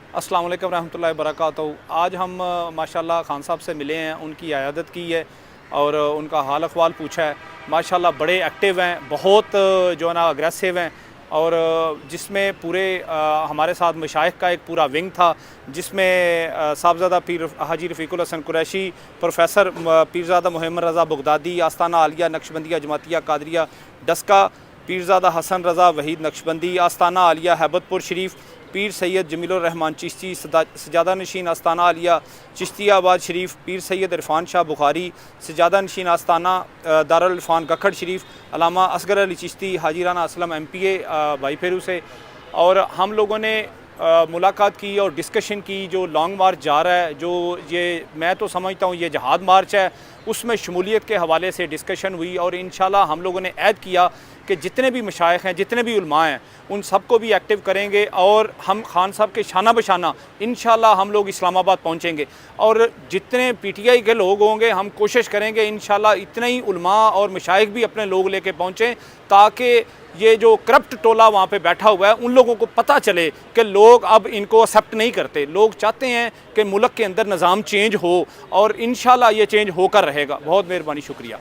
अस्सलाम वालेकुम रहमतुल्लाहि वबरकातुहू। आज हम माशाल्लाह खान साहब से मिले हैं, उनकी इयादत की है और उनका हाल अहवाल पूछा है। माशाल्लाह बड़े एक्टिव हैं, बहुत जो है ना अग्रेसिव हैं और जिसमें पूरे हमारे साथ मशाइख का एक पूरा विंग था, जिसमें साहबज़ादा पीर हाजी रफ़ीकुल हसन कुरैशी, प्रोफेसर पीरज़ादा मोहम्मद रज़ा बगदादी, आस्ताना आलिया नक्शबंदिया जमातिया कादरिया डस्का, पीरज़ादा हसन रज़ा वहीद नक्शबंदी, आस्ताना आलिया हैबतपुर शरीफ, पीर सैयद जमीलुर रहमान चिश्ती, सजादा नशीन आस्ताना आलिया चिश्तियाबाद शरीफ, पीर सैयद इरफान शाह बुखारी, सजादा नशीन आस्ताना दारुल इरफान गखड़ शरीफ, अल्लामा असगर अली चिश्ती, हाजी राना असलम MPA भाई फेरू से। और हम लोगों ने मुलाकात की और डिस्कशन की। जो लॉन्ग मार्च जा रहा है, जो ये मैं तो समझता हूँ ये जहाद मार्च है, उसमें शमूलियत के हवाले से डिस्कशन हुई और इंशाल्लाह हम लोगों ने ऐद किया कि जितने भी मशाइख हैं, जितने भी उलमा हैं, उन सबको भी एक्टिव करेंगे और हम खान साहब के शाना बशाना इंशाल्लाह हम लोग इस्लामाबाद पहुँचेंगे। और जितने PTI के लोग होंगे हम कोशिश करेंगे इंशाल्लाह इतने ही उलमा और मशाइख भी अपने लोग लेके पहुँचें, ताकि ये जो करप्ट टोला वहाँ पे बैठा हुआ है उन लोगों को पता चले कि लोग अब इनको एक्सेप्ट नहीं करते। लोग चाहते हैं कि मुल्क के अंदर निज़ाम चेंज हो और इंशाल्लाह ये चेंज होकर रहेगा। बहुत मेहरबानी, शुक्रिया।